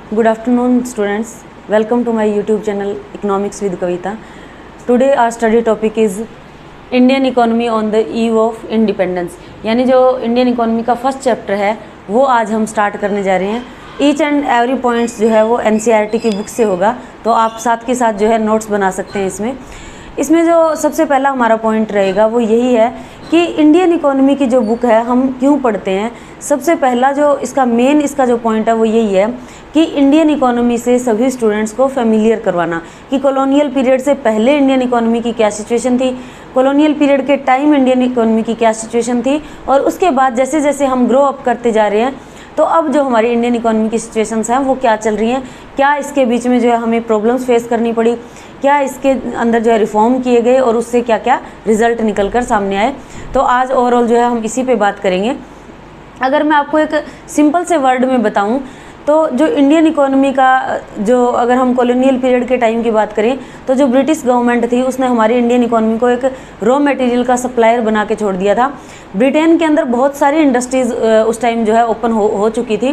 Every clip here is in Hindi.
Good afternoon, students. Welcome to my YouTube channel Economics with Kavita. Today our study topic is Indian economy on the eve of independence. यानी जो इंडियन इकोनॉमी का फर्स्ट चैप्टर है वो आज हम स्टार्ट करने जा रहे हैं। ईच एंड एवरी पॉइंट्स जो है वो NCERT की बुक से होगा, तो आप साथ के साथ जो है नोट्स बना सकते हैं। इसमें जो सबसे पहला हमारा पॉइंट रहेगा वो यही है कि इंडियन इकोनॉमी की जो बुक है हम क्यों पढ़ते हैं। सबसे पहला जो इसका जो पॉइंट है वो यही है कि इंडियन इकोनॉमी से सभी स्टूडेंट्स को फेमिलियर करवाना कि कॉलोनियल पीरियड से पहले इंडियन इकोनॉमी की क्या सिचुएशन थी, कॉलोनियल पीरियड के टाइम इंडियन इकोनॉमी की क्या सिचुएशन थी, और उसके बाद जैसे जैसे हम ग्रो अप करते जा रहे हैं तो अब जो हमारी इंडियन इकोनॉमी की सिचुएशंस हैं वो क्या चल रही हैं, क्या इसके बीच में जो है हमें प्रॉब्लम्स फेस करनी पड़ी, क्या इसके अंदर जो है रिफॉर्म किए गए और उससे क्या क्या रिजल्ट निकल कर सामने आए। तो आज ओवरऑल जो है हम इसी पे बात करेंगे। अगर मैं आपको एक सिंपल से वर्ड में बताऊं तो जो इंडियन इकोनॉमी का जो अगर हम कॉलोनियल पीरियड के टाइम की बात करें तो जो ब्रिटिश गवर्नमेंट थी उसने हमारी इंडियन इकोनॉमी को एक रॉ मटेरियल का सप्लायर बना के छोड़ दिया था। ब्रिटेन के अंदर बहुत सारी इंडस्ट्रीज़ उस टाइम जो है ओपन हो चुकी थी,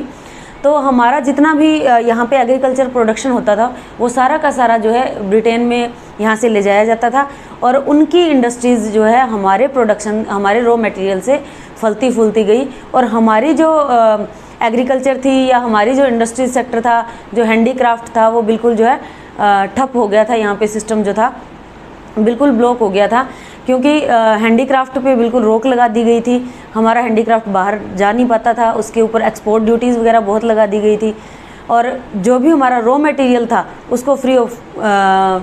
तो हमारा जितना भी यहाँ पे एग्रीकल्चर प्रोडक्शन होता था वो सारा का सारा जो है ब्रिटेन में यहाँ से ले जाया जाता था, और उनकी इंडस्ट्रीज़ जो है हमारे प्रोडक्शन हमारे रॉ मटेरियल से फलती फूलती गई, और हमारी जो एग्रीकल्चर थी या हमारी जो इंडस्ट्री सेक्टर था, जो हैंडीक्राफ्ट था, वो बिल्कुल जो है ठप हो गया था। यहाँ पे सिस्टम जो था बिल्कुल ब्लॉक हो गया था, क्योंकि हैंडीक्राफ्ट पे बिल्कुल रोक लगा दी गई थी। हमारा हैंडीक्राफ्ट बाहर जा नहीं पाता था, उसके ऊपर एक्सपोर्ट ड्यूटीज़ वगैरह बहुत लगा दी गई थी, और जो भी हमारा रॉ मटेरियल था उसको फ्री ऑफ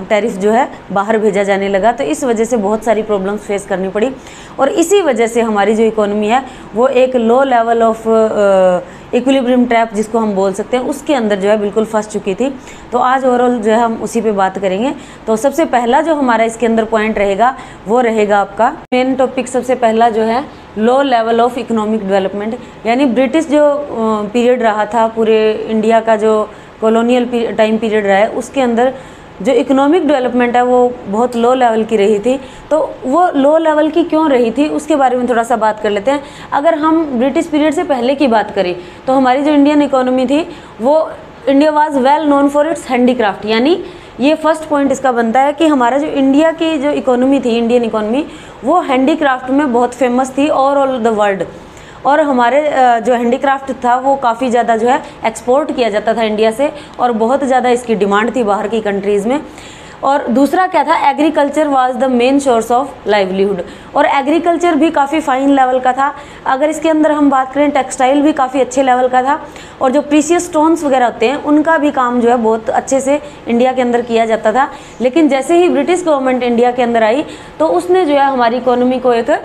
टैरिफ जो है बाहर भेजा जाने लगा। तो इस वजह से बहुत सारी प्रॉब्लम्स फेस करनी पड़ी, और इसी वजह से हमारी जो इकोनॉमी है वो एक low level of equilibrium trap जिसको हम बोल सकते हैं उसके अंदर जो है बिल्कुल फंस चुकी थी। तो आज ओवरऑल जो है हम उसी पे बात करेंगे। तो सबसे पहला जो हमारा इसके अंदर पॉइंट रहेगा वो रहेगा आपका मेन टॉपिक। सबसे पहला जो है low level of economic development, यानी ब्रिटिश जो पीरियड रहा था, पूरे इंडिया का जो कॉलोनियल टाइम पीरियड रहा है उसके अंदर जो इकोनॉमिक डेवलपमेंट है वो बहुत लो लेवल की रही थी। तो वो लो लेवल की क्यों रही थी उसके बारे में थोड़ा सा बात कर लेते हैं। अगर हम ब्रिटिश पीरियड से पहले की बात करें तो हमारी जो इंडियन इकोनॉमी थी वो India was well known for its handicraft, यानी ये फर्स्ट पॉइंट इसका बनता है कि हमारा जो इंडिया की जो इकोनॉमी थी, इंडियन इकोनॉमी, वो हैंडीक्राफ्ट में बहुत फेमस थी ऑल द वर्ल्ड, और हमारे जो हैंडीक्राफ्ट था वो काफ़ी ज़्यादा जो है एक्सपोर्ट किया जाता था इंडिया से, और बहुत ज़्यादा इसकी डिमांड थी बाहर की कंट्रीज़ में। और दूसरा क्या था, agriculture was the main source of livelihood, और एग्रीकल्चर भी काफ़ी फाइन लेवल का था। अगर इसके अंदर हम बात करें टेक्सटाइल भी काफ़ी अच्छे लेवल का था, और जो प्रीशियस स्टोन्स वगैरह होते हैं उनका भी काम जो है बहुत अच्छे से इंडिया के अंदर किया जाता था। लेकिन जैसे ही ब्रिटिश गवर्नमेंट इंडिया के अंदर आई तो उसने जो है हमारी इकोनॉमी को एक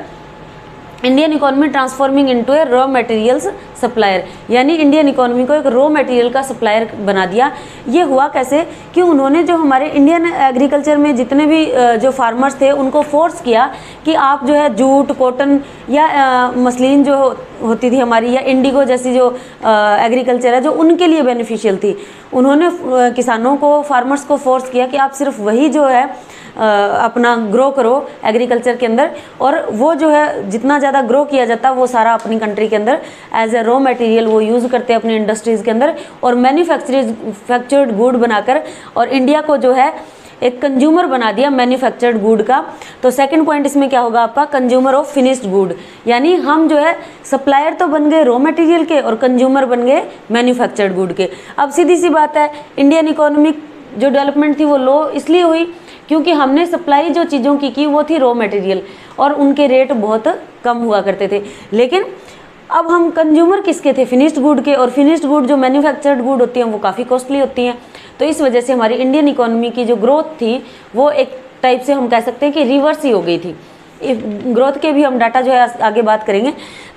इंडियन इकोनॉमी ट्रांसफॉर्मिंग इनटू ए रॉ मटेरियल्स सप्लायर, यानी इंडियन इकोनॉमी को एक रॉ मटेरियल का सप्लायर बना दिया। ये हुआ कैसे कि उन्होंने जो हमारे इंडियन एग्रीकल्चर में जितने भी जो फार्मर्स थे उनको फोर्स किया कि आप जो है जूट, कॉटन या मसलिन जो होती थी हमारी, या इंडिगो जैसी जो एग्रीकल्चर है जो उनके लिए बेनिफिशियल थी, उन्होंने किसानों को, फार्मर्स को फोर्स किया कि आप सिर्फ वही जो है अपना ग्रो करो एग्रीकल्चर के अंदर, और वो जो है जितना ज़्यादा ग्रो किया जाता वो सारा अपनी कंट्री के अंदर एज ए रॉ मटेरियल वो यूज़ करते हैं अपनी इंडस्ट्रीज़ के अंदर, और मैन्युफैक्चर्ड गुड बनाकर और इंडिया को जो है एक कंज्यूमर बना दिया मैन्युफैक्चर्ड गुड का। तो सेकंड पॉइंट इसमें क्या होगा आपका, कंज्यूमर ऑफ फिनिश्ड गुड, यानी हम जो है सप्लायर तो बन गए रॉ मटेरियल के और कंज्यूमर बन गए मैन्युफैक्चर्ड गुड के। अब सीधी सी बात है, इंडियन इकोनॉमिक जो डेवलपमेंट थी वो लो इसलिए हुई क्योंकि हमने सप्लाई जो चीज़ों की वो थी रॉ मटेरियल, और उनके रेट बहुत कम हुआ करते थे। लेकिन अब हम कंज्यूमर किसके थे, फिनिश्ड गुड के, और फिनिश्ड गुड जो मैन्युफैक्चर्ड गुड होती हैं वो काफ़ी कॉस्टली होती हैं। तो इस वजह से हमारी इंडियन इकोनॉमी की जो ग्रोथ थी वो एक टाइप से हम कह सकते हैं कि रिवर्स ही हो गई थी। ग्रोथ के भी हम डाटा जो है आगे बात करेंगे।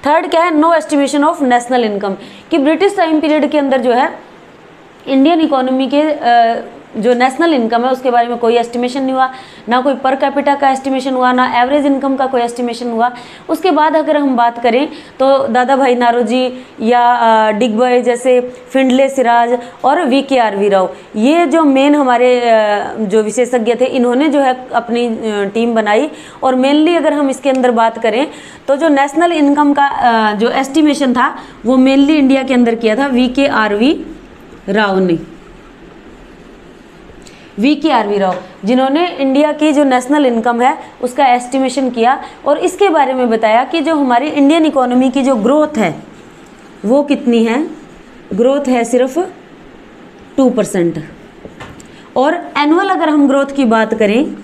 थर्ड क्या है, no estimation of national income, कि ब्रिटिश टाइम पीरियड के अंदर जो है इंडियन इकोनॉमी के जो नेशनल इनकम है उसके बारे में कोई एस्टिमेशन नहीं हुआ, ना कोई पर कैपिटा का एस्टिमेशन हुआ, ना एवरेज इनकम का कोई एस्टिमेशन हुआ। उसके बाद अगर हम बात करें तो दादा भाई नारोजी या डिगबॉय जैसे फिंडले सिराज और VKR राव, ये जो मेन हमारे जो विशेषज्ञ थे, इन्होंने जो है अपनी टीम बनाई, और मेनली अगर हम इसके अंदर बात करें तो जो नेशनल इनकम का जो एस्टिमेशन था वो मेनली इंडिया के अंदर किया था VKR राव ने, VKRV राव, जिन्होंने इंडिया की जो नेशनल इनकम है उसका एस्टिमेशन किया और इसके बारे में बताया कि जो हमारी इंडियन इकोनॉमी की जो ग्रोथ है वो कितनी है, ग्रोथ है सिर्फ 2%। और एनुअल अगर हम ग्रोथ की बात करें,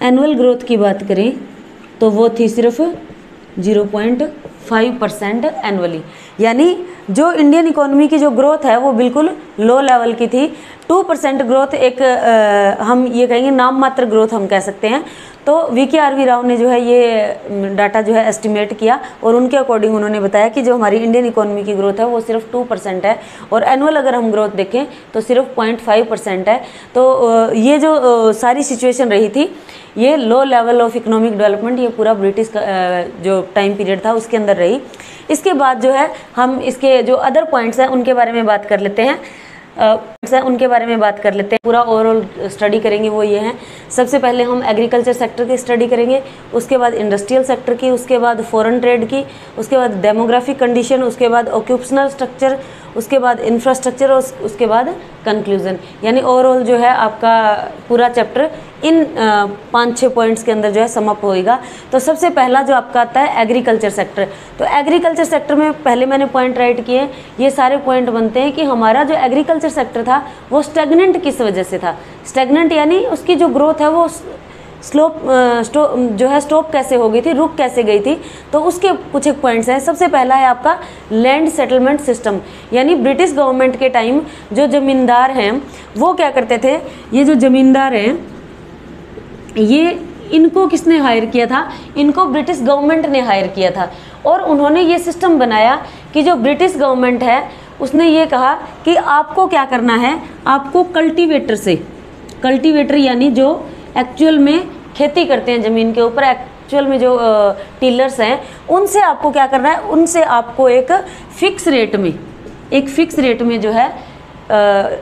एनुअल ग्रोथ की बात करें तो वो थी सिर्फ 0.5% एनुअली। यानी जो इंडियन इकोनॉमी की जो ग्रोथ है वो बिल्कुल लो लेवल की थी। 2% ग्रोथ एक हम ये कहेंगे नाम मात्र ग्रोथ हम कह सकते हैं। तो VKRV राव ने जो है ये डाटा जो है एस्टिमेट किया और उनके अकॉर्डिंग उन्होंने बताया कि जो हमारी इंडियन इकोनॉमी की ग्रोथ है वो सिर्फ 2% है और एनुअल अगर हम ग्रोथ देखें तो सिर्फ 0.5% है। तो ये जो सारी सिचुएशन रही थी, ये low level of economic development ये पूरा ब्रिटिश जो टाइम पीरियड था उसके अंदर रही। इसके बाद जो है हम इसके जो अदर पॉइंट्स हैं उनके बारे में बात कर लेते हैं। पूरा ओवरऑल स्टडी करेंगे वो ये हैं। सबसे पहले हम एग्रीकल्चर सेक्टर की स्टडी करेंगे, उसके बाद इंडस्ट्रियल सेक्टर की, उसके बाद फॉरेन ट्रेड की, उसके बाद डेमोग्राफिक कंडीशन, उसके बाद ऑक्यूपेशनल स्ट्रक्चर, उसके बाद इंफ्रास्ट्रक्चर और उसके बाद कंक्लूजन। यानी ओवरऑल जो है आपका पूरा चैप्टर इन 5-6 पॉइंट्स के अंदर जो है समअप होएगा। तो सबसे पहला जो आपका आता है एग्रीकल्चर सेक्टर। तो एग्रीकल्चर सेक्टर में पहले मैंने पॉइंट राइट किए, ये सारे पॉइंट बनते हैं कि हमारा जो एग्रीकल्चर सेक्टर था वो स्टैग्नेंट किस वजह से था। स्टैग्नेंट यानी उसकी जो ग्रोथ है वो स्टॉप कैसे हो गई थी, रुक कैसे गई थी। तो उसके कुछ एक पॉइंट्स हैं। सबसे पहला है आपका लैंड सेटलमेंट सिस्टम। यानी ब्रिटिश गवर्नमेंट के टाइम जो जमींदार हैं वो क्या करते थे, ये जो जमींदार हैं ये इनको किसने हायर किया था, इनको ब्रिटिश गवर्नमेंट ने हायर किया था। और उन्होंने ये सिस्टम बनाया कि जो ब्रिटिश गवर्नमेंट है उसने ये कहा कि आपको क्या करना है, आपको कल्टीवेटर से, कल्टीवेटर यानी जो एक्चुअल में खेती करते हैं ज़मीन के ऊपर, एक्चुअल में जो टिलर्स हैं, उनसे आपको क्या करना है, उनसे आपको एक फ़िक्स रेट में जो है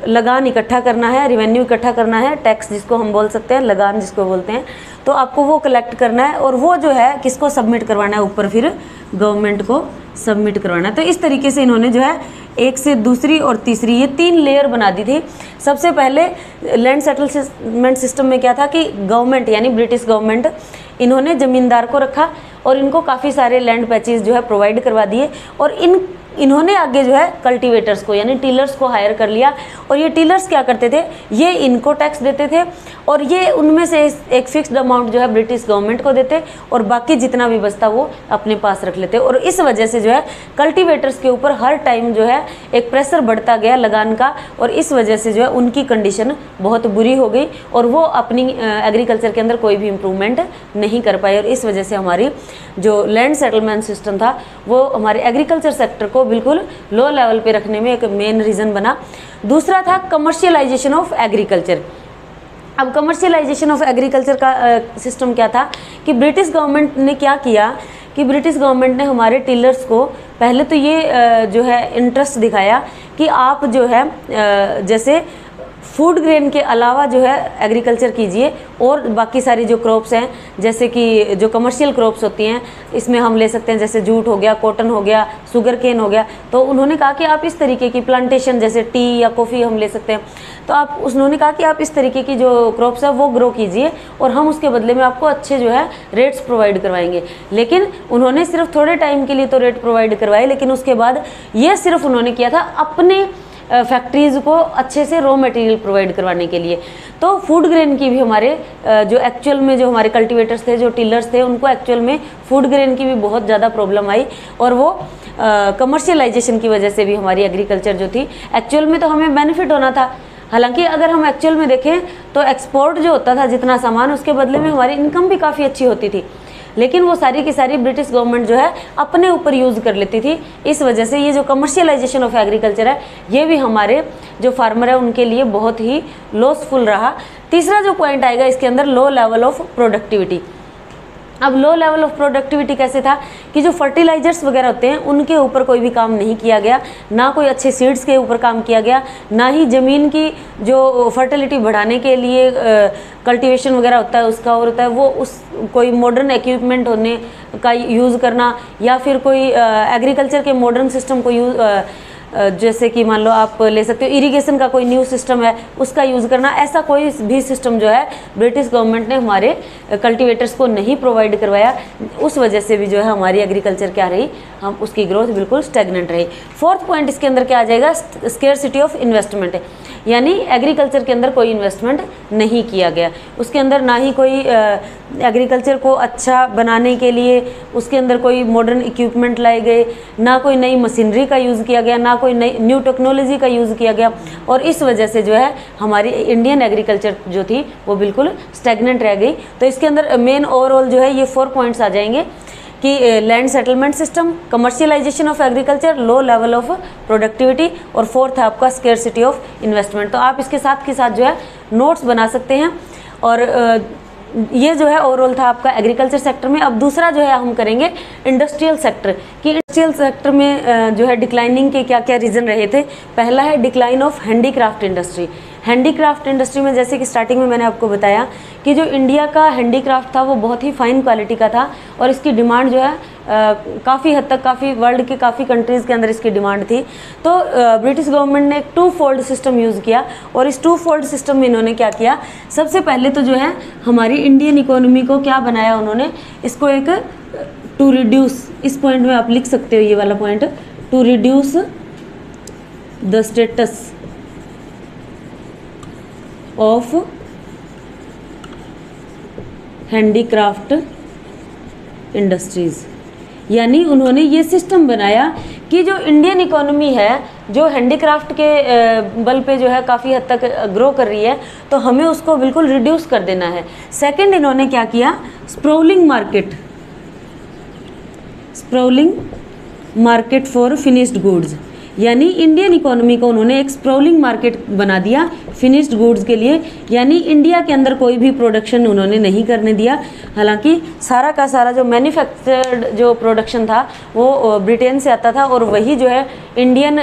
लगान इकट्ठा करना है, रेवेन्यू इकट्ठा करना है, टैक्स जिसको हम बोल सकते हैं, लगान जिसको बोलते हैं। तो आपको वो कलेक्ट करना है और वो जो है किसको सबमिट करवाना है, ऊपर फिर गवर्नमेंट को सबमिट करवाना है। तो इस तरीके से इन्होंने जो है एक से दूसरी और तीसरी ये 3 लेयर बना दी थी। सबसे पहले लैंड सेटलमेंट सिस्टम में क्या था कि गवर्नमेंट यानी ब्रिटिश गवर्नमेंट इन्होंने ज़मींदार को रखा और इनको काफ़ी सारे लैंड पैचेस जो है प्रोवाइड करवा दिए और इन्होंने आगे जो है कल्टीवेटर्स को यानी टीलर्स को हायर कर लिया। और ये टीलर्स क्या करते थे, ये इनको टैक्स देते थे और ये उनमें से एक फिक्स्ड अमाउंट जो है ब्रिटिश गवर्नमेंट को देते और बाकी जितना भी बचता वो अपने पास रख लेते। और इस वजह से जो है कल्टीवेटर्स के ऊपर हर टाइम जो है एक प्रेशर बढ़ता गया लगान का और इस वजह से जो है उनकी कंडीशन बहुत बुरी हो गई और वो अपनी एग्रीकल्चर के अंदर कोई भी इम्प्रूवमेंट नहीं कर पाए। और इस वजह से हमारी जो लैंड सेटलमेंट सिस्टम था वो हमारे एग्रीकल्चर सेक्टर को बिल्कुल लो लेवल पे रखने में एक मेन रीज़न बना। दूसरा था कमर्शियलाइजेशन ऑफ एग्रीकल्चर। अब कमर्शियलाइजेशन ऑफ एग्रीकल्चर का सिस्टम क्या था कि ब्रिटिश गवर्नमेंट ने क्या किया कि ब्रिटिश गवर्नमेंट ने हमारे टिलर्स को पहले तो ये जो है इंटरेस्ट दिखाया कि आप जो है जैसे फूड ग्रेन के अलावा जो है एग्रीकल्चर कीजिए और बाकी सारी जो क्रॉप्स हैं जैसे कि जो कमर्शियल क्रॉप्स होती हैं इसमें हम ले सकते हैं जैसे जूट हो गया, कॉटन हो गया, शुगर केन हो गया। तो उन्होंने कहा कि आप इस तरीके की प्लांटेशन जैसे टी या कॉफ़ी हम ले सकते हैं। तो आप उन्होंने कहा कि आप इस तरीके की जो क्रॉप्स है वो ग्रो कीजिए और हम उसके बदले में आपको अच्छे जो है रेट्स प्रोवाइड करवाएंगे। लेकिन उन्होंने सिर्फ थोड़े टाइम के लिए तो रेट प्रोवाइड करवाए, लेकिन उसके बाद ये सिर्फ उन्होंने किया था अपने फैक्ट्रीज़ को अच्छे से रॉ मटेरियल प्रोवाइड करवाने के लिए। तो फूड ग्रेन की भी हमारे जो एक्चुअल में जो हमारे कल्टीवेटर्स थे, जो टिलर्स थे, उनको एक्चुअल में फूड ग्रेन की भी बहुत ज़्यादा प्रॉब्लम आई और वो कमर्शियलाइजेशन की वजह से भी हमारी एग्रीकल्चर जो थी एक्चुअल में तो हमें बेनिफिट होना था। हालांकि अगर हम एक्चुअल में देखें तो एक्सपोर्ट जो होता था जितना सामान उसके बदले में हमारी इनकम भी काफ़ी अच्छी होती थी, लेकिन वो सारी की सारी ब्रिटिश गवर्नमेंट जो है अपने ऊपर यूज़ कर लेती थी। इस वजह से ये जो कमर्शियलाइजेशन ऑफ एग्रीकल्चर है ये भी हमारे जो फार्मर है उनके लिए बहुत ही लॉसफुल रहा। तीसरा जो पॉइंट आएगा इसके अंदर लो लेवल ऑफ प्रोडक्टिविटी। अब लो लेवल ऑफ प्रोडक्टिविटी कैसे था कि जो फर्टिलाइजर्स वगैरह होते हैं उनके ऊपर कोई भी काम नहीं किया गया, ना कोई अच्छे सीड्स के ऊपर काम किया गया, ना ही ज़मीन की जो फर्टिलिटी बढ़ाने के लिए कल्टीवेशन वगैरह होता है उसका और होता है वो उस कोई मॉडर्न इक्विपमेंट होने का यूज़ करना या फिर कोई एग्रीकल्चर के मॉडर्न सिस्टम को जैसे कि मान लो आप ले सकते हो इरिगेशन का कोई न्यू सिस्टम है उसका यूज़ करना, ऐसा कोई भी सिस्टम जो है ब्रिटिश गवर्नमेंट ने हमारे कल्टीवेटर्स को नहीं प्रोवाइड करवाया। उस वजह से भी जो है हमारी एग्रीकल्चर क्या रही, हम उसकी ग्रोथ बिल्कुल स्टेगनेंट रही। फोर्थ पॉइंट इसके अंदर क्या आ जाएगा, स्केर्सिटी ऑफ इन्वेस्टमेंट, यानी एग्रीकल्चर के अंदर कोई इन्वेस्टमेंट नहीं किया गया। उसके अंदर ना ही कोई एग्रीकल्चर को अच्छा बनाने के लिए उसके अंदर कोई मॉडर्न इक्विपमेंट लाए गए, ना कोई नई मशीनरी का यूज़ किया गया, ना कोई नई न्यू टेक्नोलॉजी का यूज़ किया गया। और इस वजह से जो है हमारी इंडियन एग्रीकल्चर जो थी वो बिल्कुल स्टेगनेंट रह गई। तो इसके अंदर मेन ओवरऑल जो है ये 4 पॉइंट्स आ जाएंगे कि land settlement system, commercialisation of agriculture, low level of productivity, और फोर्थ है आपका स्केर्सिटी ऑफ इन्वेस्टमेंट। तो आप इसके साथ के साथ जो है नोट्स बना सकते हैं। और ये जो है ओवरऑल था आपका एग्रीकल्चर सेक्टर में। अब दूसरा जो है हम करेंगे इंडस्ट्रियल सेक्टर, कि इंडस्ट्रियल सेक्टर में जो है डिक्लाइनिंग के क्या क्या रीज़न रहे थे। पहला है decline of handicraft industry. Handicraft industry में जैसे कि स्टार्टिंग में मैंने आपको बताया कि जो इंडिया का हैंडीक्राफ्ट था वो बहुत ही फाइन क्वालिटी का था और इसकी डिमांड जो है काफ़ी हद तक, काफ़ी वर्ल्ड के काफ़ी कंट्रीज़ के अंदर इसकी डिमांड थी। तो ब्रिटिश गवर्नमेंट ने एक 2 फोल्ड सिस्टम यूज़ किया और इस 2 फोल्ड सिस्टम में इन्होंने क्या किया, सबसे पहले तो जो है हमारी इंडियन इकोनॉमी को क्या बनाया उन्होंने, इसको एक टू रिड्यूस, इस पॉइंट में आप लिख सकते हो ये वाला point, to reduce the status of handicraft industries. यानी उन्होंने ये सिस्टम बनाया कि जो इंडियन इकोनॉमी है जो हैंडीक्राफ्ट के बल पे जो है काफ़ी हद तक ग्रो कर रही है, तो हमें उसको बिल्कुल रिड्यूस कर देना है। सेकंड इन्होंने क्या किया, स्प्राउलिंग मार्केट फॉर फिनिश्ड गुड्स, यानी इंडियन इकोनॉमी को उन्होंने एक स्प्राउलिंग मार्केट बना दिया फिनिश्ड गुड्स के लिए। यानी इंडिया के अंदर कोई भी प्रोडक्शन उन्होंने नहीं करने दिया। हालांकि सारा का सारा जो मैन्युफैक्चर्ड जो प्रोडक्शन था वो ब्रिटेन से आता था और वही जो है इंडियन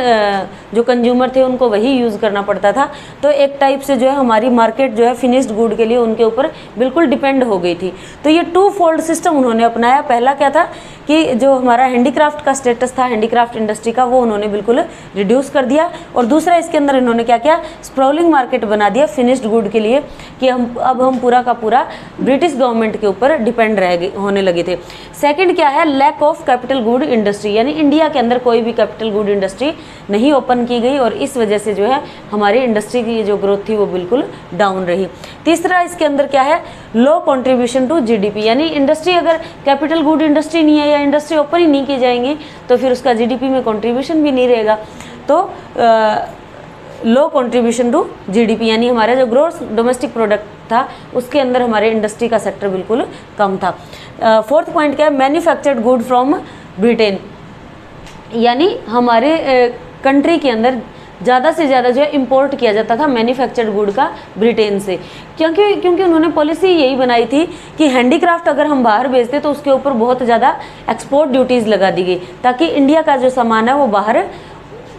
जो कंज्यूमर थे उनको वही यूज़ करना पड़ता था। तो एक टाइप से जो है हमारी मार्केट जो है फिनिश्ड गुड के लिए उनके ऊपर बिल्कुल डिपेंड हो गई थी। तो ये 2 फोल्ड सिस्टम उन्होंने अपनाया। पहला क्या था कि जो हमारा हैंडीक्राफ्ट का स्टेटस था हैंडीक्राफ्ट इंडस्ट्री का, वो उन्होंने बिल्कुल रिड्यूस कर दिया। और दूसरा इसके अंदर इन्होंने क्या किया, स्प्राउलिंग मार्केट बना दिया फिनिश्ड गुड के लिए कि अब हम पूरा का पूरा ब्रिटिश गवर्नमेंट के ऊपर डिपेंड होने लगे थे। सेकंड क्या है, lack of capital good industry, यानी इंडिया के अंदर कोई भी कैपिटल गुड इंडस्ट्री नहीं ओपन की गई और इस वजह से जो है हमारी इंडस्ट्री की जो ग्रोथ थी वो बिल्कुल डाउन रही। तीसरा इसके अंदर क्या है, लो कंट्रीब्यूशन टू जीडीपी, यानी इंडस्ट्री अगर कैपिटल गुड इंडस्ट्री नहीं है या इंडस्ट्री ओपन ही नहीं की जाएंगी तो फिर उसका जीडीपी में कंट्रीब्यूशन भी नहीं रहेगा। तो लो कंट्रीब्यूशन टू जीडीपी, यानी हमारा जो ग्रोस डोमेस्टिक प्रोडक्ट था उसके अंदर हमारे इंडस्ट्री का सेक्टर बिल्कुल कम था। फोर्थ पॉइंट क्या है, मैन्युफैक्चर्ड गुड फ्रॉम ब्रिटेन, यानी हमारे कंट्री के अंदर ज़्यादा से ज़्यादा जो है इंपोर्ट किया जाता था मैन्युफैक्चर्ड गुड का ब्रिटेन से, क्योंकि उन्होंने पॉलिसी यही बनाई थी कि हैंडीक्राफ्ट अगर हम बाहर भेजते तो उसके ऊपर बहुत ज़्यादा एक्सपोर्ट ड्यूटीज़ लगा दी गई ताकि इंडिया का जो सामान है वो बाहर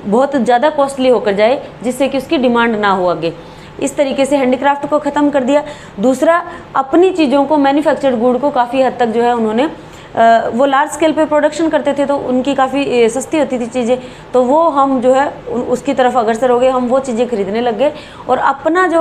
बहुत ज़्यादा कॉस्टली होकर जाए जिससे कि उसकी डिमांड ना हो आगे। इस तरीके से हैंडीक्राफ्ट को ख़त्म कर दिया। दूसरा, अपनी चीज़ों को मैन्युफैक्चर्ड गुड को काफ़ी हद तक जो है उन्होंने वो लार्ज स्केल पे प्रोडक्शन करते थे तो उनकी काफ़ी सस्ती होती थी चीज़ें, तो वो हम जो है उसकी तरफ अग्रसर हो गए, हम वो चीज़ें खरीदने लग गए और अपना जो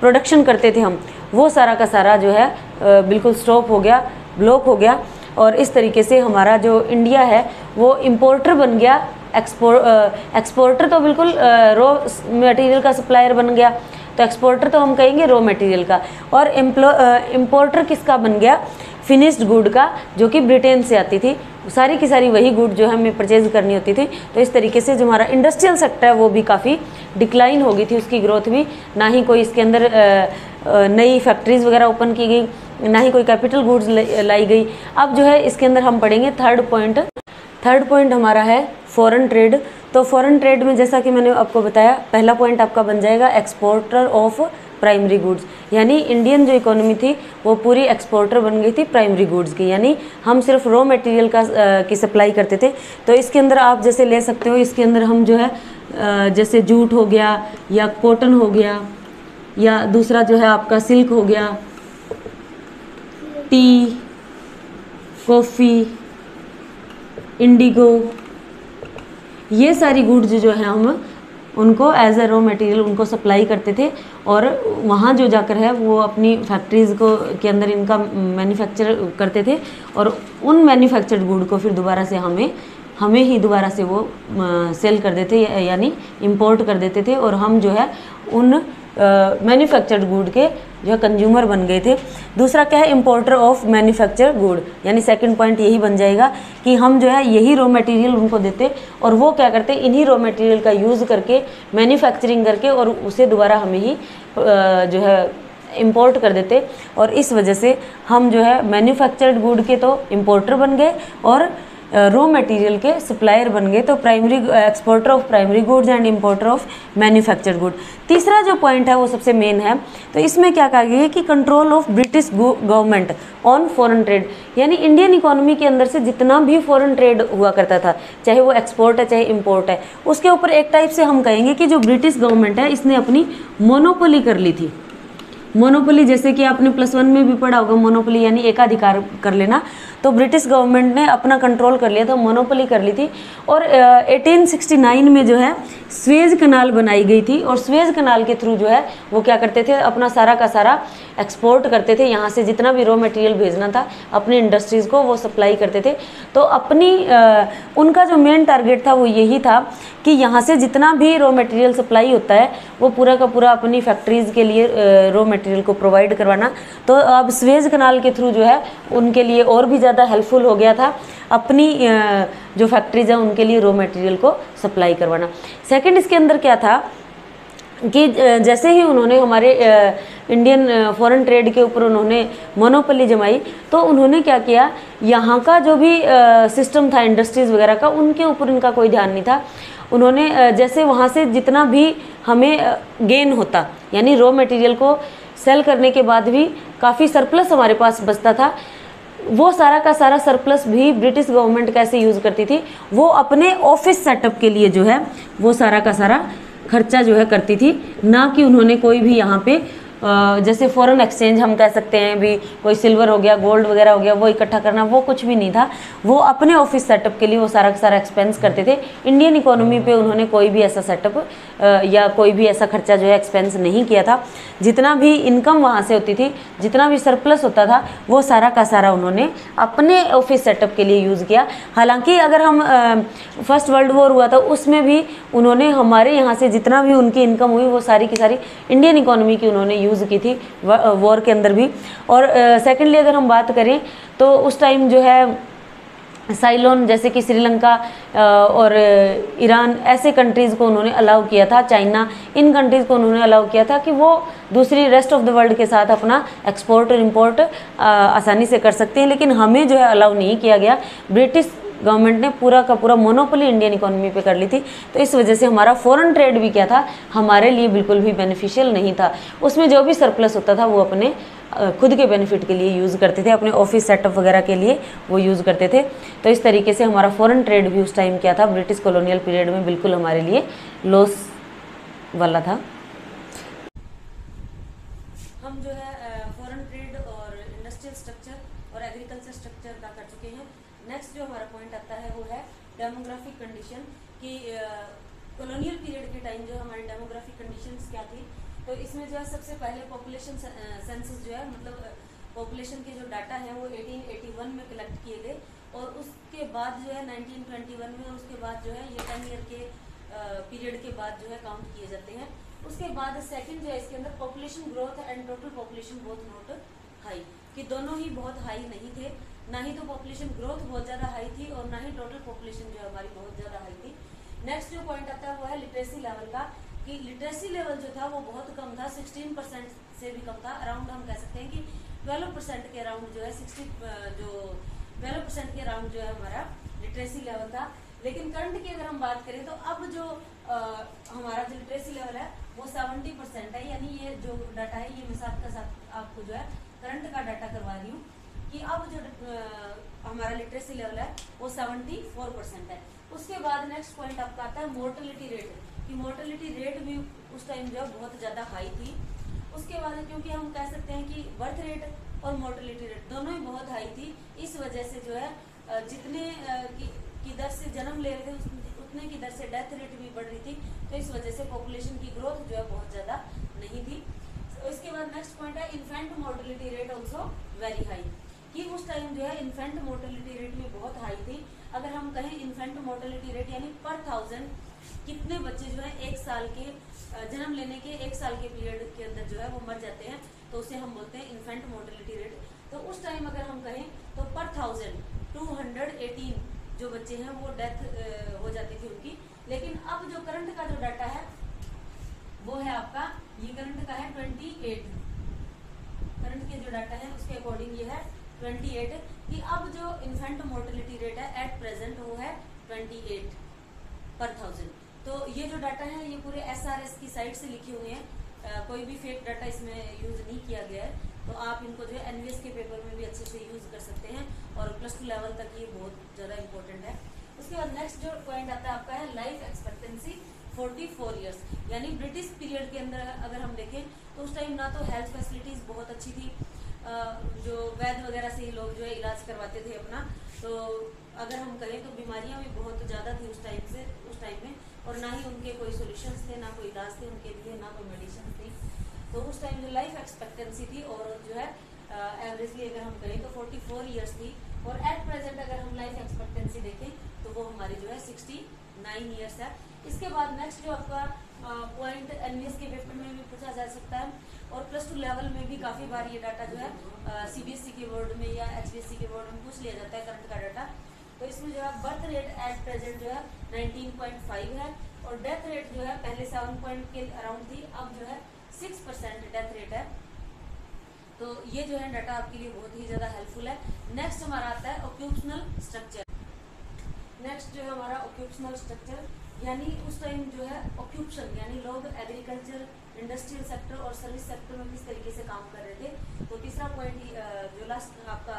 प्रोडक्शन करते थे हम वो सारा का सारा जो है बिल्कुल स्टॉप हो गया, ब्लॉक हो गया। और इस तरीके से हमारा जो इंडिया है वो इम्पोर्टर बन गया, एक्सपोर्टर तो बिल्कुल रॉ मटेरियल का सप्लायर बन गया, तो एक्सपोर्टर तो हम कहेंगे रॉ मटेरियल का, और इम्पोर्टर किसका बन गया, फिनिश्ड गुड का, जो कि ब्रिटेन से आती थी। सारी की सारी वही गुड जो है हमें परचेज करनी होती थी। तो इस तरीके से जो हमारा इंडस्ट्रियल सेक्टर है वो भी काफ़ी डिक्लाइन हो गई थी, उसकी ग्रोथ भी, ना ही कोई इसके अंदर नई फैक्ट्रीज़ वगैरह ओपन की गई, ना ही कोई कैपिटल गुड्स लाई गई। अब जो है इसके अंदर हम पढ़ेंगे थर्ड पॉइंट हमारा है फॉरेन ट्रेड। तो फॉरेन ट्रेड में जैसा कि मैंने आपको बताया, पहला पॉइंट आपका बन जाएगा एक्सपोर्टर ऑफ प्राइमरी गुड्स, यानी इंडियन जो इकोनॉमी थी वो पूरी एक्सपोर्टर बन गई थी प्राइमरी गुड्स की, यानी हम सिर्फ रॉ मटेरियल की सप्लाई करते थे। तो इसके अंदर आप जैसे ले सकते हो, इसके अंदर हम जो है जैसे जूट हो गया या कॉटन हो गया या दूसरा जो है आपका सिल्क हो गया, टी, कॉफ़ी, इंडिगो, ये सारी गुड्स जो है हम उनको एज ए रॉ मटेरियल उनको सप्लाई करते थे, और वहाँ जो जाकर है वो अपनी फैक्ट्रीज़ को के अंदर इनका मैन्युफैक्चर करते थे, और उन मैन्युफैक्चर्ड गुड को फिर दोबारा से हमें ही दोबारा से वो सेल कर देते, यानी इंपोर्ट कर देते थे, और हम जो है उन मैन्युफैक्चर्ड गुड के जो है कंज्यूमर बन गए थे। दूसरा क्या है, इंपोर्टर ऑफ मैन्युफैक्चर गुड, यानी सेकंड पॉइंट यही बन जाएगा कि हम जो है यही रॉ मटेरियल उनको देते, और वो क्या करते, इन्हीं रॉ मटेरियल का यूज़ करके मैन्युफैक्चरिंग करके और उसे दोबारा हमें ही जो है इंपोर्ट कर देते, और इस वजह से हम जो है मैन्युफैक्चर्ड गुड के तो इंपोर्टर बन गए और रॉ मटेरियल के सप्लायर बन गए, तो primary exporter of primary goods and importer of manufactured good. तीसरा जो पॉइंट है वो सबसे मेन है, तो इसमें क्या कहा गया है कि control of British government on foreign trade, यानी इंडियन इकोनॉमी के अंदर से जितना भी फॉरेन ट्रेड हुआ करता था, चाहे वो एक्सपोर्ट है चाहे इंपोर्ट है, उसके ऊपर एक टाइप से हम कहेंगे कि जो ब्रिटिश गवर्नमेंट है इसने अपनी मोनोपोली कर ली थी। मोनोपोली, जैसे कि आपने +1 में भी पढ़ा होगा, मोनोपोली यानी एकाधिकार कर लेना, तो ब्रिटिश गवर्नमेंट ने अपना कंट्रोल कर लिया था, मोनोपोली कर ली थी। और 1869 में जो है स्वेज कनाल बनाई गई थी, और स्वेज कनाल के थ्रू जो है वो क्या करते थे, अपना सारा का सारा एक्सपोर्ट करते थे, यहाँ से जितना भी रॉ मटेरियल भेजना था अपनी इंडस्ट्रीज़ को वो सप्लाई करते थे। तो अपनी उनका जो मेन टारगेट था वो यही था कि यहाँ से जितना भी रॉ मटेरियल सप्लाई होता है वो पूरा का पूरा अपनी फैक्ट्रीज़ के लिए रॉ मटेरियल को प्रोवाइड करवाना। तो अब स्वेज कनाल के थ्रू जो है उनके लिए और भी ज़्यादा हेल्पफुल हो गया था अपनी जो फैक्ट्रीज है उनके लिए रॉ मटेरियल को सप्लाई करवाना। सेकंड इसके अंदर क्या था कि जैसे ही उन्होंने हमारे इंडियन फॉरेन ट्रेड के ऊपर उन्होंने मोनोपोली जमाई, तो उन्होंने क्या किया, यहाँ का जो भी सिस्टम था इंडस्ट्रीज़ वगैरह का, उनके ऊपर इनका कोई ध्यान नहीं था। उन्होंने जैसे वहाँ से जितना भी हमें गेन होता, यानी रॉ मटेरियल को सेल करने के बाद भी काफ़ी सरप्लस हमारे पास बचता था, वो सारा का सारा सरप्लस भी ब्रिटिश गवर्नमेंट कैसे यूज़ करती थी, वो अपने ऑफिस सेटअप के लिए जो है वो सारा का सारा खर्चा जो है करती थी, ना कि उन्होंने कोई भी यहाँ पे जैसे फॉरेन एक्सचेंज हम कह सकते हैं भी, कोई सिल्वर हो गया, गोल्ड वगैरह हो गया, वो इकट्ठा करना, वो कुछ भी नहीं था। वो अपने ऑफिस सेटअप के लिए वो सारा का सारा एक्सपेंस करते थे। इंडियन इकोनॉमी पे उन्होंने कोई भी ऐसा सेटअप या कोई भी ऐसा खर्चा जो है एक्सपेंस नहीं किया था। जितना भी इनकम वहाँ से होती थी, जितना भी सरप्लस होता था, वो सारा का सारा उन्होंने अपने ऑफिस सेटअप के लिए यूज़ किया। हालांकि अगर हम फर्स्ट वर्ल्ड वॉर हुआ था उसमें भी उन्होंने हमारे यहाँ से जितना भी उनकी इनकम हुई वो सारी की सारी इंडियन इकोनॉमी की उन्होंने यूज़ की थी वॉर के अंदर भी। और सेकेंडली अगर हम बात करें तो उस टाइम जो है साइलोन जैसे कि श्रीलंका और ईरान, ऐसे कंट्रीज़ को उन्होंने अलाउ किया था, चाइना, इन कंट्रीज़ को उन्होंने अलाउ किया था कि वो दूसरी रेस्ट ऑफ द वर्ल्ड के साथ अपना एक्सपोर्ट और इंपोर्ट आसानी से कर सकते हैं, लेकिन हमें जो है अलाउ नहीं किया गया। ब्रिटिश गवर्नमेंट ने पूरा का पूरा मोनोपोली इंडियन इकोनॉमी पे कर ली थी, तो इस वजह से हमारा फॉरेन ट्रेड भी क्या था, हमारे लिए बिल्कुल भी बेनिफिशियल नहीं था। उसमें जो भी सरप्लस होता था वो अपने खुद के बेनिफिट के लिए यूज़ करते थे, अपने ऑफिस सेटअप वगैरह के लिए वो यूज़ करते थे। तो इस तरीके से हमारा फॉरेन ट्रेड भी उस टाइम क्या था, ब्रिटिश कॉलोनियल पीरियड में बिल्कुल हमारे लिए लॉस वाला था। हम जो है फॉरेन ट्रेड और इंडस्ट्रियल स्ट्रक्चर और एग्रीकल्चर स्ट्रक्चर का कर चुके हैं। नेक्स्ट जो हमारा पॉइंट आता है वो है डेमोग्राफिक कंडीशन, कि कॉलोनियल पीरियड के टाइम जो हमारी डेमोग्राफिक कंडीशंस क्या थी। तो इसमें जो है सबसे पहले पॉपुलेशन सेंसस जो है, मतलब पॉपुलेशन के जो डाटा है वो 1881 में कलेक्ट किए गए, और उसके बाद जो है 1921 में, और उसके बाद जो है ये 10 ईयर के पीरियड के बाद जो है काउंट किए जाते हैं। उसके बाद सेकंड जो है इसके अंदर population growth and total population both not high, कि दोनों ही बहुत हाई नहीं थे, ना ही तो पॉपुलेशन ग्रोथ बहुत ज़्यादा हाई थी और ना ही टोटल पॉपुलेशन जो है हमारी बहुत ज़्यादा हाई थी। नेक्स्ट जो पॉइंट आता है वो है लिटरेसी लेवल का, कि लिटरेसी लेवल जो था वो बहुत कम था, 16% से भी कम था। अराउंड हम कह सकते हैं कि 12% के अराउंड जो है 12% के अराउंड जो है हमारा लिटरेसी लेवल था। लेकिन करंट की अगर हम बात करें तो अब जो हमारा जो लिटरेसी लेवल है वो 70% है, यानी ये जो डाटा है ये मैं साथ आपको जो है करंट का डाटा करवा रही हूँ कि अब जो हमारा लिटरेसी लेवल है वो 74% है। उसके बाद नेक्स्ट पॉइंट आपका आता है मोर्टेलिटी रेट, कि मोर्टेलिटी रेट भी उस टाइम जो है बहुत ज़्यादा हाई थी। उसके बाद क्योंकि हम कह सकते हैं कि बर्थ रेट और मोर्टेलिटी रेट दोनों ही बहुत हाई थी, इस वजह से जो है जितने की दर से जन्म ले रहे थे उतने की दर से डेथ रेट भी बढ़ रही थी, तो इस वजह से पॉपुलेशन की ग्रोथ जो है बहुत ज्यादा नहीं थी। तो इसके बाद नेक्स्ट पॉइंट है infant mortality rate also very high, कि उस टाइम जो है इन्फेंट मोर्टेलिटी रेट भी बहुत हाई थी। अगर हम कहें इन्फेंट मोर्टेलिटी रेट यानी पर 1000 कितने बच्चे जो है एक साल के जन्म लेने के 1 साल के पीरियड के अंदर जो है वो मर जाते हैं, तो उसे हम बोलते हैं इन्फेंट मोर्टेलिटी रेट। तो उस टाइम अगर हम कहें तो पर 1000 218 जो बच्चे हैं वो डेथ हो जाती थी उनकी। लेकिन अब जो करंट का जो डाटा है वो है आपका, ये करंट का है 28, करंट के जो डाटा है उसके अकॉर्डिंग ये है 28, कि अब जो इन्फेंट मोर्टेलिटी रेट है एट प्रेजेंट वो है 28 पर 1000। तो ये जो डाटा है ये पूरे SRS की साइट से लिखे हुए हैं, कोई भी फेक डाटा इसमें यूज नहीं किया गया है। तो आप इनको जो है NVS के पेपर में भी अच्छे से यूज कर सकते हैं और +2 लेवल तक ये बहुत ज़्यादा इंपॉर्टेंट है। उसके बाद नेक्स्ट जो पॉइंट आता है आपका है लाइफ एक्सपेक्टेंसी 44 ईयर्स, यानी ब्रिटिश पीरियड के अंदर अगर हम देखें तो उस टाइम ना तो हेल्थ फैसिलिटीज बहुत अच्छी थी, जो वैद्य वगैरह से ही लोग जो है इलाज करवाते थे अपना। तो अगर हम करें तो बीमारियां भी बहुत ज़्यादा थी उस टाइम में, और ना ही उनके कोई सॉल्यूशंस थे, ना कोई इलाज थे उनके लिए, ना कोई मेडिसिन थी। तो उस टाइम जो लाइफ एक्सपेक्टेंसी थी और जो है एवरेजली अगर हम करें तो 44 ईयर्स थी, और एट प्रेजेंट अगर हम लाइफ एक्सपेक्टेंसी देखें तो वो हमारी जो है 69 ईयर्स है। इसके बाद नेक्स्ट जो आपका पॉइंट NVS के पेपर में भी पूछा जा सकता है, और +2 लेवल में भी काफ़ी बार ये डाटा जो है CBSE के बोर्ड में या HBSE के बोर्ड में पूछ लिया जाता है करंट का डाटा। तो इसमें जो है बर्थ रेट एट प्रेजेंट जो है 19.5 है, और डेथ रेट जो है पहले 7 पॉइंट के अराउंड थी, अब जो है 6% डेथ रेट है। तो ये जो है डाटा आपके लिए बहुत ही ज़्यादा हेल्पफुल है। नेक्स्ट हमारा आता है ऑक्यूपेशनल स्ट्रक्चर। नेक्स्ट जो है हमारा ऑक्यूपेशनल स्ट्रक्चर, यानी उस टाइम जो है ऑक्यूपेशन यानी लोग एग्रीकल्चर, इंडस्ट्रियल सेक्टर और सर्विस सेक्टर में किस तरीके से काम कर रहे थे। तो तीसरा पॉइंट जो लास्ट आपका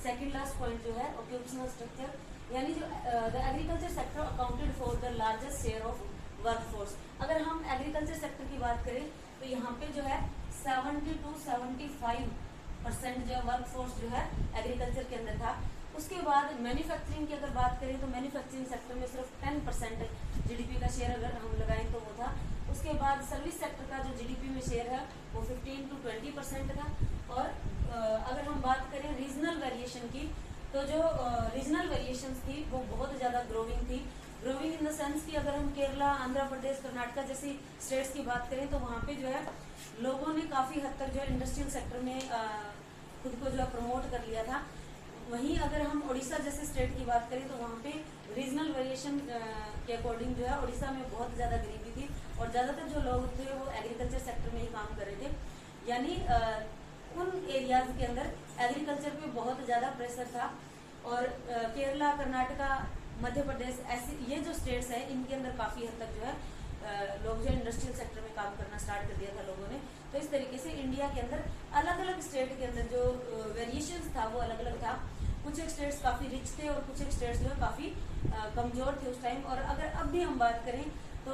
सेकंड लास्ट पॉइंट जो है ऑक्यूपेशनल स्ट्रक्चर, यानी जो the agriculture sector accounted for the largest share of workforce. अगर हम एग्रीकल्चर सेक्टर की बात करें तो यहाँ पे जो है 70 to 75% जो वर्कफोर्स जो है एग्रीकल्चर के अंदर था। उसके बाद मैन्युफैक्चरिंग की अगर बात करें तो मैन्युफैक्चरिंग सेक्टर में सिर्फ 10% GDP का शेयर अगर हम लगाएं तो वो था। उसके बाद सर्विस सेक्टर का जो GDP में शेयर है वो 15 to 20% था। और अगर हम बात करें रीजनल वेरिएशन की, तो जो रीजनल वेरिएशंस थी वो बहुत ज़्यादा ग्रोविंग थी। ग्रोविंग इन द सेंस कि अगर हम केरला, आंध्र प्रदेश, कर्नाटका जैसी स्टेट्स की बात करें तो वहाँ पे जो है लोगों ने काफ़ी हद तक जो है इंडस्ट्रियल सेक्टर में खुद को जो है प्रमोट कर लिया था। वहीं अगर हम उड़ीसा जैसे स्टेट की बात करें तो वहाँ पे रीजनल वेरिएशन के अकॉर्डिंग जो है उड़ीसा में बहुत ज़्यादा गरीबी थी, और ज़्यादातर जो लोग थे वो एग्रीकल्चर सेक्टर में ही काम कर रहे थे। यानी उन एरियाज के अंदर एग्रीकल्चर पे बहुत ज़्यादा प्रेशर था। और केरला, कर्नाटका, मध्य प्रदेश ऐसे ये जो स्टेट्स है इनके अंदर काफ़ी हद तक जो है लोग जो इंडस्ट्रियल सेक्टर में काम करना स्टार्ट कर दिया था लोगों ने। तो इस तरीके से इंडिया के अंदर अलग अलग स्टेट के अंदर जो वेरिएशंस था वो अलग अलग था। कुछ एक स्टेट्स काफ़ी रिच थे और कुछ एक स्टेट्स जो है काफ़ी कमज़ोर थे उस टाइम। और अगर अब भी हम बात करें तो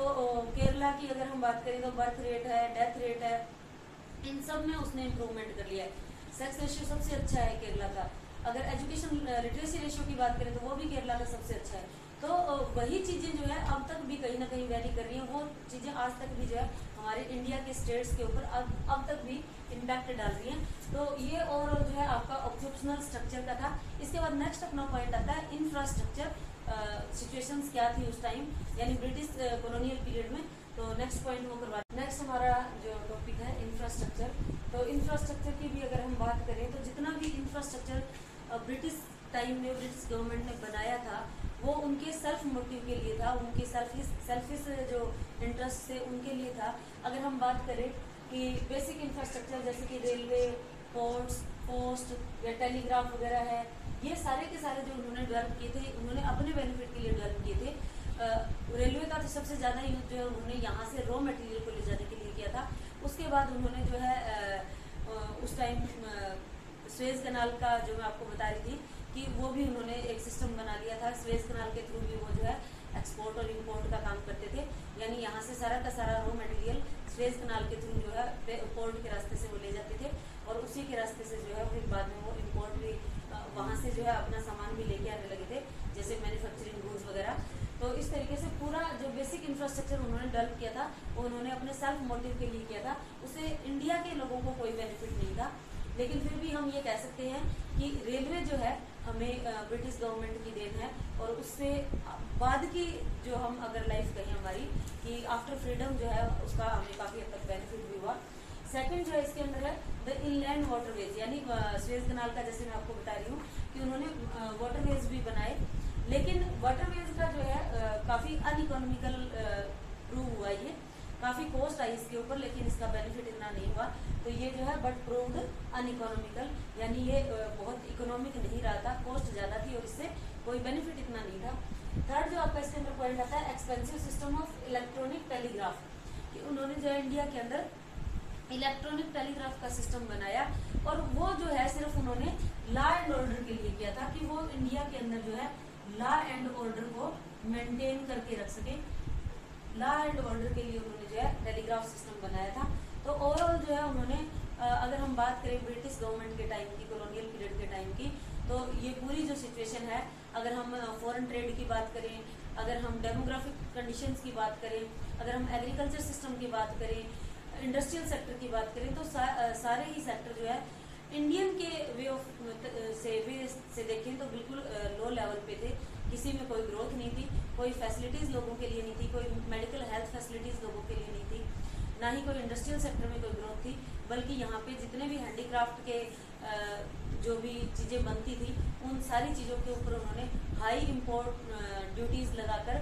केरला की अगर हम बात करें तो बर्थ रेट है, डेथ रेट है, इन सब में उसने इम्प्रूवमेंट कर लिया है। सेक्स रेशियो सबसे अच्छा है केरला का। अगर एजुकेशन लिटरेसी रेशियो की बात करें तो वो भी केरला का सबसे अच्छा है। तो वही चीज़ें जो है अब तक भी कहीं ना कहीं वेरी कर रही हैं, वो चीज़ें आज तक भी जो है हमारे इंडिया के स्टेट्स के ऊपर अब तक भी इम्पैक्ट डाल रही हैं। तो ये ओवरऑल जो है आपका ऑक्यूपेशनल स्ट्रक्चर का था। इसके बाद नेक्स्ट अपना पॉइंट आता है इंफ्रास्ट्रक्चर सिचुएशंस क्या थी उस टाइम, यानी ब्रिटिश कॉलोनियल पीरियड में। तो नेक्स्ट पॉइंट वो करवा। नेक्स्ट हमारा जो टॉपिक है इंफ्रास्ट्रक्चर। तो इंफ्रास्ट्रक्चर की भी अगर हम बात करें तो जितना भी इंफ्रास्ट्रक्चर ब्रिटिश टाइम में ब्रिटिश गवर्नमेंट ने बनाया था वो उनके सेल्फ मोटिव के लिए था, उनके सेल्फिश जो इंटरेस्ट थे उनके लिए था। अगर हम बात करें कि बेसिक इंफ्रास्ट्रक्चर जैसे कि रेलवे, पोर्ट्स, पोस्ट या टेलीग्राफ वगैरह है, ये सारे के सारे जो उन्होंने डेवलप किए थे उन्होंने अपने बेनिफिट के लिए डेवलप किए थे। रेलवे का तो सबसे ज़्यादा यूज जो है उन्होंने यहाँ से रॉ मटेरियल को ले जाने के लिए किया था। उसके बाद उन्होंने जो है उस टाइम स्वेज कनाल का जो मैं आपको बता रही थी कि वो भी उन्होंने एक सिस्टम बना लिया था। स्वेज कनाल के थ्रू भी वो जो है एक्सपोर्ट और इंपोर्ट का काम करते थे, यानी यहाँ से सारा का सारा रॉ मटेरियल स्वेज कनाल के थ्रू जो है पोर्ट के रास्ते से वो ले जाते थे, और उसी के रास्ते से जो है फिर बाद में वो इम्पोर्ट भी वहाँ से जो है अपना सामान भी लेके आने लगे थे, जैसे मैन्युफैक्चरिंग गुड्स वगैरह। तो इस तरीके से पूरा जो बेसिक इंफ्रास्ट्रक्चर उन्होंने डेवलप किया था वो उन्होंने अपने सेल्फ मोटिव के लिए किया था, उससे इंडिया के लोगों को कोई बेनिफिट नहीं था। लेकिन फिर भी हम ये कह सकते हैं कि रेलवे जो है हमें ब्रिटिश गवर्नमेंट की देन है, और उससे बाद की जो हम अगर लाइफ कहें हमारी कि आफ्टर फ्रीडम जो है उसका हमें काफ़ी हद तक बेनिफिट भी हुआ। सेकंड जो है इसके अंदर है द इनलैंड वाटरवेज, यानी सुएज कनाल का जैसे मैं आपको बता रही हूँ कि उन्होंने वाटरवेज भी बनाए, लेकिन वाटरवेज का जो है काफ़ी अनइकोनॉमिकल प्रूव हुआ, ये काफ़ी कॉस्ट आई इसके ऊपर, लेकिन इसका बेनिफिट इतना नहीं हुआ। तो ये जो है बट प्रूव्ड अनइकोनॉमिकल, यानी ये बहुत इकोनॉमिक नहीं रहा था, कॉस्ट ज़्यादा थी और इससे कोई बेनिफिट इतना नहीं था। थर्ड जो आपका इसके अंदर पॉइंट आता है expensive system of electronic telegraph, कि उन्होंने जो है इंडिया के अंदर इलेक्ट्रॉनिक टेलीग्राफ का सिस्टम बनाया, और वो जो है सिर्फ उन्होंने लॉ एंड ऑर्डर के लिए किया था, कि वो इंडिया के अंदर जो है लॉ एंड ऑर्डर को मेंटेन करके रख सके। लॉ एंड ऑर्डर के लिए उन्होंने जो है टेलीग्राफ सिस्टम बनाया था। तो ओवरऑल जो है उन्होंने अगर हम बात करें ब्रिटिश गवर्नमेंट के टाइम की, कॉलोनियल पीरियड के टाइम की, तो ये पूरी जो सिचुएशन है, अगर हम फॉरेन ट्रेड की बात करें, अगर हम डेमोग्राफिक कंडीशंस की बात करें, अगर हम एग्रीकल्चर सिस्टम की बात करें, इंडस्ट्रियल सेक्टर की बात करें, तो सारे ही सेक्टर जो है इंडियन के वे ऑफ से देखें तो बिल्कुल लो लेवल पे थे। किसी में कोई ग्रोथ नहीं थी, कोई फैसिलिटीज लोगों के लिए नहीं थी, कोई मेडिकल हेल्थ फैसिलिटीज लोगों के लिए नहीं थी, ना ही कोई इंडस्ट्रियल सेक्टर में कोई ग्रोथ थी, बल्कि यहाँ पे जितने भी हैंडीक्राफ्ट के जो भी चीज़ें बनती थी उन सारी चीज़ों के ऊपर उन्होंने हाई इम्पोर्ट ड्यूटीज़ लगाकर,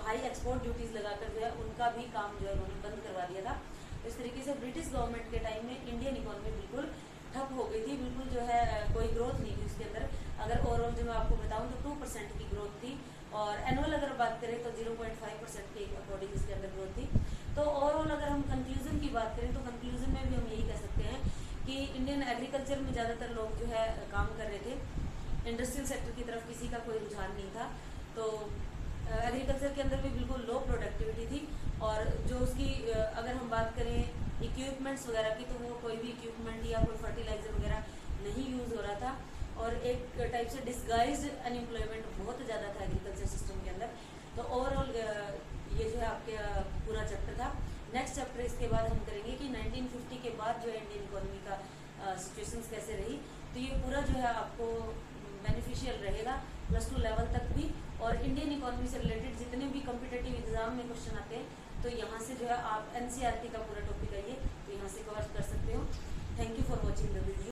हाई एक्सपोर्ट ड्यूटीज़ लगाकर जो है उनका भी काम जो है उन्होंने बंद करवा दिया था। इस तरीके से ब्रिटिश गवर्नमेंट के टाइम में इंडियन इकोनॉमी बिल्कुल ठप हो गई थी, बिल्कुल जो है कोई ग्रोथ नहीं थी उसके अंदर। अगर ओवरऑल जो मैं आपको बताऊं तो 2% की ग्रोथ थी, और एनुअल अगर बात करें तो 0.5% के अकॉर्डिंग इसके अंदर ग्रोथ थी। तो ओवरऑल अगर हम कंक्लूजन की बात करें तो कंक्लूजन में भी हम यही कह सकते हैं कि इंडियन एग्रीकल्चर में ज़्यादातर लोग जो है काम कर रहे थे, इंडस्ट्रियल सेक्टर की तरफ किसी का कोई रुझान नहीं था। तो एग्रीकल्चर के अंदर भी बिल्कुल लो प्रोडक्टिविटी थी, और जो उसकी अगर हम बात करें इक्विपमेंट्स वगैरह की, तो वो कोई भी इक्विपमेंट या कोई फर्टिलाइजर वगैरह नहीं यूज़ हो रहा था, और एक टाइप से डिस्गाइज्ड अनएम्प्लॉयमेंट बहुत ज़्यादा था एग्रीकल्चर सिस्टम के अंदर। तो ओवरऑल ये जो है आपके पूरा चैप्टर था। नेक्स्ट चैप्टर इसके बाद हम करेंगे कि 1950 के बाद जो है इंडियन इकोनॉमी का सिचुएशंस कैसे रही। तो ये पूरा जो है आपको बेनिफिशियल रहेगा +2 लेवल तक भी, और इंडियन इकोनॉमी से रिलेटेड जितने भी कॉम्पिटिटिव एग्जाम में क्वेश्चन आते हैं तो यहाँ से जो है आप NCERT का पूरा टॉपिक आइए तो यहाँ से कवर कर सकते हो। Thank you for watching the video.